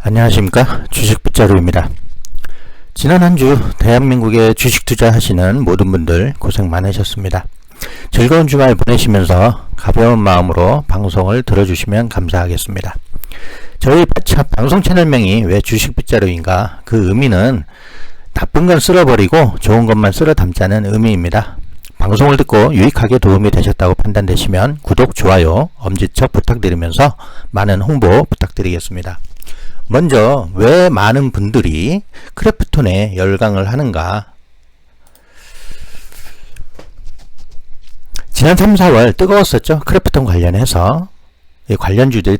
안녕하십니까, 주식빗자루입니다. 지난 한 주 대한민국에 주식 투자하시는 모든 분들 고생 많으셨습니다. 즐거운 주말 보내시면서 가벼운 마음으로 방송을 들어주시면 감사하겠습니다. 저희 방송 채널명이 왜 주식빗자루인가, 그 의미는 나쁜 건 쓸어버리고 좋은 것만 쓸어 담자는 의미입니다. 방송을 듣고 유익하게 도움이 되셨다고 판단되시면 구독, 좋아요, 엄지척 부탁드리면서 많은 홍보 부탁드리겠습니다. 먼저 왜 많은 분들이 크래프톤에 열광을 하는가. 지난 3, 4월 뜨거웠었죠. 크래프톤 관련해서 관련주들이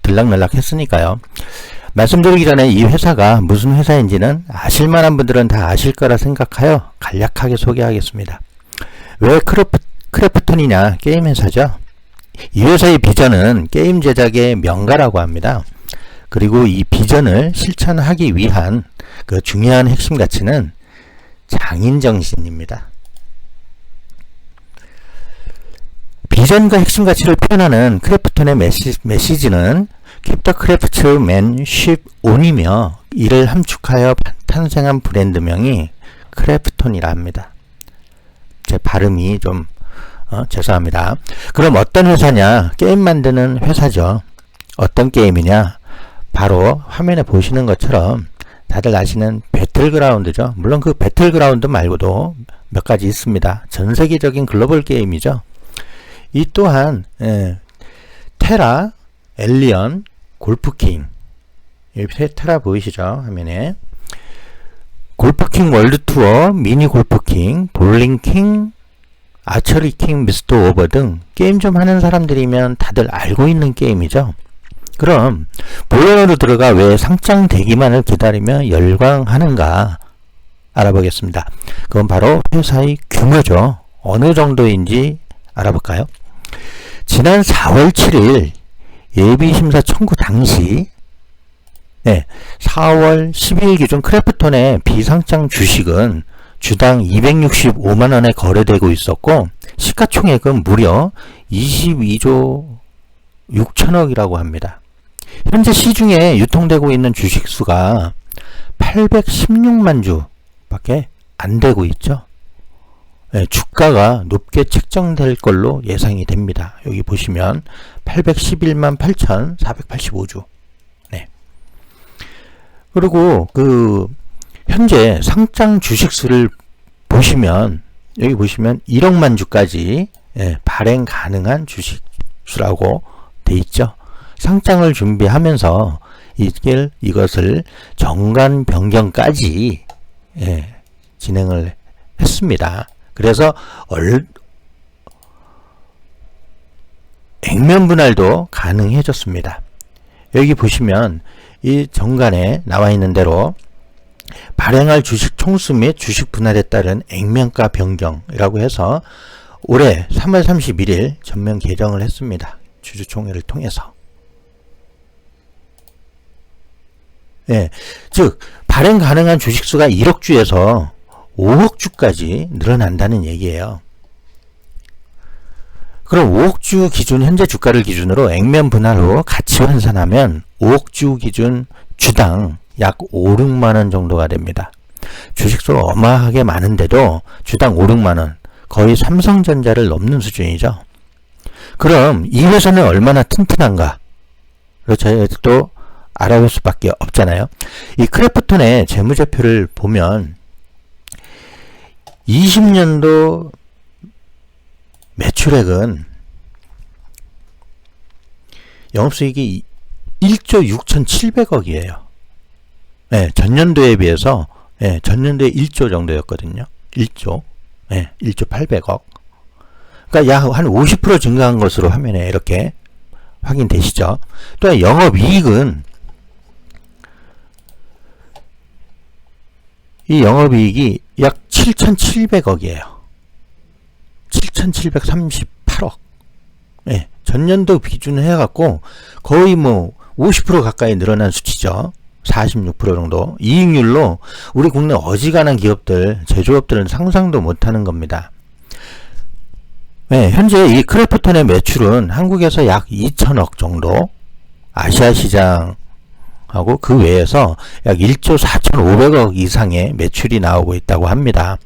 들락날락 했으니까요. 말씀드리기 전에 이 회사가 무슨 회사인지는 아실만한 분들은 다 아실 거라 생각하여 간략하게 소개하겠습니다. 왜 크래프톤이냐? 게임 회사죠. 이 회사의 비전은 게임 제작의 명가라고 합니다. 그리고 이 비전을 실천하기 위한 그 중요한 핵심 가치는 장인정신입니다. 비전과 핵심 가치를 표현하는 크래프톤의 메시지는 Keep the craftsmanship on이며 이를 함축하여 탄생한 브랜드명이 크래프톤이라 합니다. 제 발음이 좀 죄송합니다. 그럼 어떤 회사냐? 게임 만드는 회사죠. 어떤 게임이냐? 바로 화면에 보시는 것처럼 다들 아시는 배틀그라운드죠. 물론 그 배틀그라운드 말고도 몇 가지 있습니다. 전 세계적인 글로벌 게임이죠. 이 또한 테라, 엘리언, 골프킹, 여기 테라 보이시죠? 화면에 골프킹 월드투어, 미니 골프킹, 볼링킹, 아처리킹, 미스터 오버 등 게임 좀 하는 사람들이면 다들 알고 있는 게임이죠. 그럼 본론으로 들어가 왜 상장되기만을 기다리며 열광하는가 알아보겠습니다. 그건 바로 회사의 규모죠. 어느 정도인지 알아볼까요? 지난 4월 7일 예비심사 청구 당시 4월 12일 기준 크래프톤의 비상장 주식은 주당 265만원에 거래되고 있었고 시가총액은 무려 22조 6천억이라고 합니다. 현재 시중에 유통되고 있는 주식수가 816만 주밖에 안 되고 있죠. 주가가 높게 책정될 걸로 예상이 됩니다. 여기 보시면 811만 8,485주. 그리고 현재 상장 주식수를 보시면 여기 보시면 1억만 주까지 발행 가능한 주식수라고 돼 있죠. 상장을 준비하면서 이것을 정관 변경까지 진행을 했습니다. 그래서 액면 분할도 가능해졌습니다. 여기 보시면 이 정관에 나와 있는 대로 발행할 주식 총수 및 주식 분할에 따른 액면가 변경이라고 해서 올해 3월 31일 전면 개정을 했습니다. 주주총회를 통해서. 즉 발행 가능한 주식수가 1억 주에서 5억 주까지 늘어난다는 얘기예요. 그럼 5억 주 기준 현재 주가를 기준으로 액면 분할 후 가치 환산하면 5억 주 기준 주당 약 5, 6만원 정도가 됩니다. 주식수가 어마하게 많은데도 주당 5, 6만원, 거의 삼성전자를 넘는 수준이죠. 그럼 이 회사는 얼마나 튼튼한가? 저희도 알아볼 수밖에 없잖아요. 이 크래프톤의 재무제표를 보면 20년도 매출액은 영업수익이 1조 6,700억이에요. 전년도에 비해서 전년도에 1조 정도였거든요. 1조 800억. 그러니까 약 한 50% 증가한 것으로 화면에 이렇게 확인되시죠. 또한 영업이익은 이 영업이익이 약 7,700억이에요. 7,738억. 전년도 기준을 해갖고 거의 50% 가까이 늘어난 수치죠. 46% 정도. 이익률로 우리 국내 어지간한 기업들, 제조업들은 상상도 못하는 겁니다. 현재 이 크래프톤의 매출은 한국에서 약 2천억 정도, 아시아 시장 하고 그 외에서 약 1조 4,500억 이상의 매출이 나오고 있다고 합니다.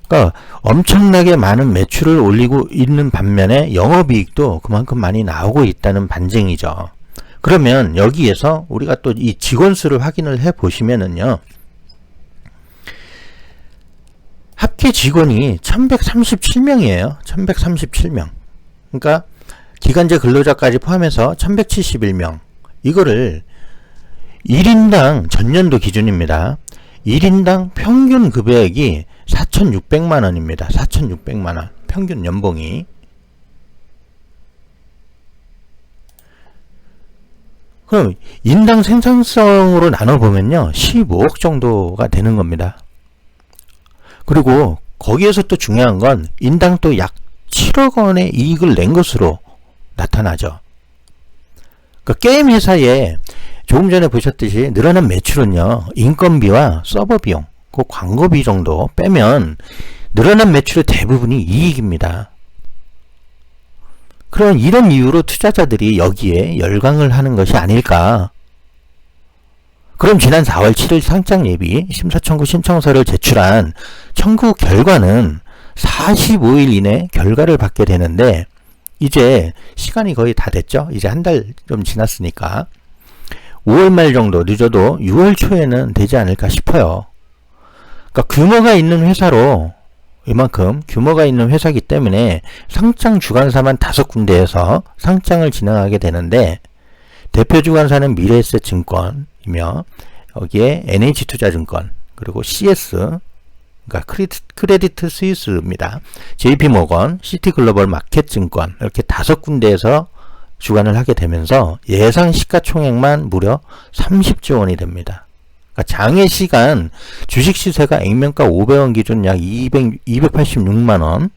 그러니까 엄청나게 많은 매출을 올리고 있는 반면에 영업이익도 그만큼 많이 나오고 있다는 반증이죠. 그러면 여기에서 우리가 또 이 직원 수를 확인을 해 보시면은요, 합계 직원이 1137명이에요. 1137명. 그러니까 기간제 근로자까지 포함해서 1171명. 이거를 1인당 전년도 기준입니다. 1인당 평균 급여액이 4,600만원입니다. 4,600만원. 평균 연봉이. 그럼 인당 생산성으로 나눠보면요, 15억 정도가 되는 겁니다. 그리고 거기에서 또 중요한 건 인당 또 약 7억 원의 이익을 낸 것으로 나타나죠. 그 게임 회사에 조금 전에 보셨듯이 늘어난 매출은요, 인건비와 서버 비용, 그 광고비 정도 빼면 늘어난 매출의 대부분이 이익입니다. 그런 이런 이유로 투자자들이 여기에 열광을 하는 것이 아닐까. 그럼 지난 4월 7일 상장 예비 심사청구 신청서를 제출한 청구 결과는 45일 이내 결과를 받게 되는데, 이제 시간이 거의 다 됐죠. 이제 한 달 좀 지났으니까 5월 말 정도, 늦어도 6월 초에는 되지 않을까 싶어요. 그러니까 규모가 있는 회사로, 이만큼 규모가 있는 회사이기 때문에 상장 주관사만 5군데에서 상장을 진행하게 되는데, 대표 주관사는 미래에셋증권이며 여기에 NH투자증권, 그리고 CS, 그러니까 크레디트 스위스입니다. JP모건, 시티글로벌 마켓증권, 이렇게 5군데에서 주관을 하게 되면서 예상 시가총액만 무려 30조 원이 됩니다. 그러니까 장외 시간 주식 시세가 액면가 500원 기준 약 286만원,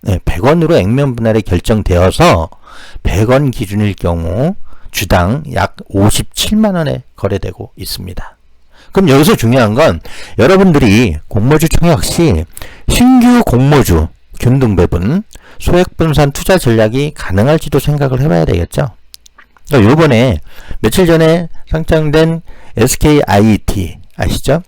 100원으로 액면 분할이 결정되어서 100원 기준일 경우 주당 약 57만원에 거래되고 있습니다. 그럼 여기서 중요한 건 여러분들이 공모주 청약 시 신규 공모주 균등배분 소액분산 투자 전략이 가능할지도 생각을 해봐야 되겠죠. 그러니까 요번에 며칠 전에 상장된 SKIET 아시죠?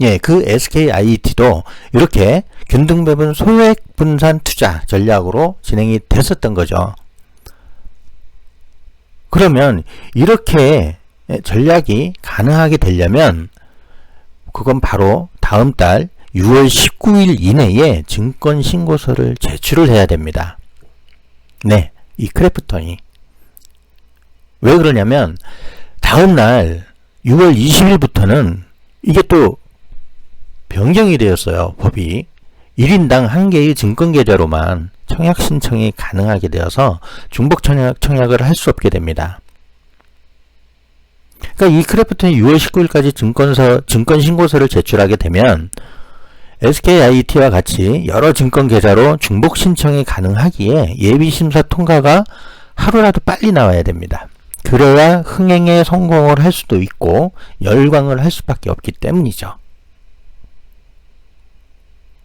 예, 그 SKIET도 이렇게 균등배분 소액분산 투자 전략으로 진행이 됐었던 거죠. 그러면 이렇게 전략이 가능하게 되려면 그건 바로 다음 달 6월 19일 이내에 증권신고서를 제출을 해야 됩니다. 네, 이 크래프톤이. 왜 그러냐면 다음 날 6월 20일부터는 이게 또 변경이 되었어요. 법이 1인당 1개의 증권계좌로만 청약 신청이 가능하게 되어서 중복 청약을 할 수 없게 됩니다. 그러니까 이 크래프톤이 6월 19일까지 증권신고서를 제출하게 되면 SKIET와 같이 여러 증권계좌로 중복 신청이 가능하기에 예비심사 통과가 하루라도 빨리 나와야 됩니다. 그래야 흥행에 성공을 할 수도 있고 열광을 할 수밖에 없기 때문이죠.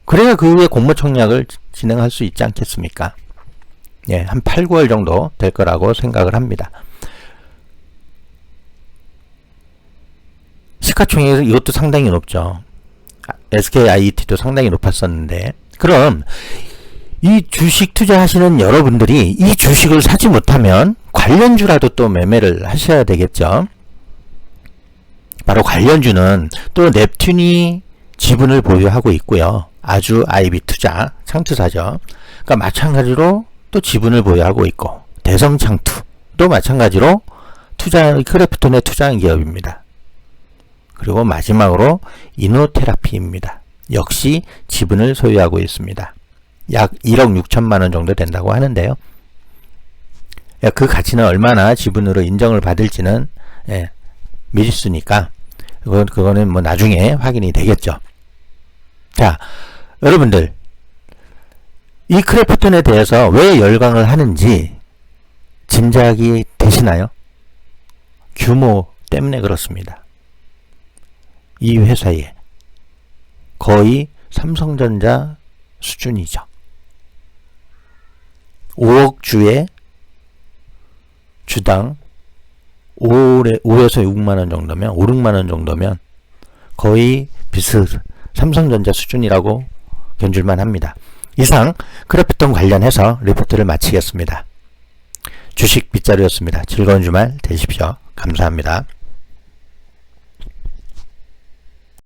그래야 그 후에 공모청약을 진행할 수 있지 않겠습니까? 예, 한 8, 9월 정도 될 거라고 생각을 합니다. 시가총액 이것도 상당히 높죠. SKIET도 상당히 높았었는데, 그럼 이 주식 투자하시는 여러분들이 이 주식을 사지 못하면 관련주라도 또 매매를 하셔야 되겠죠. 바로 관련주는 또 넵튠이 지분을 보유하고 있고요. 아주 IB투자 창투사죠. 그러니까 마찬가지로 또 지분을 보유하고 있고, 대성창투도 마찬가지로 크래프톤에 투자한 기업입니다. 그리고 마지막으로 이노테라피입니다. 역시 지분을 소유하고 있습니다. 약 1억 6천만 원 정도 된다고 하는데요. 그 가치는 얼마나 지분으로 인정을 받을지는 미지수니까 그거는 뭐 나중에 확인이 되겠죠. 자, 여러분들, 이 크래프톤에 대해서 왜 열광을 하는지 짐작이 되시나요? 규모 때문에 그렇습니다. 이 회사에 거의 삼성전자 수준이죠. 5억 주의 주당 5에서 6만원 정도면, 5, 6만원 정도면 거의 삼성전자 수준이라고 견줄만 합니다. 이상 크래프톤 관련해서 리포트를 마치겠습니다. 주식 빗자루였습니다. 즐거운 주말 되십시오. 감사합니다.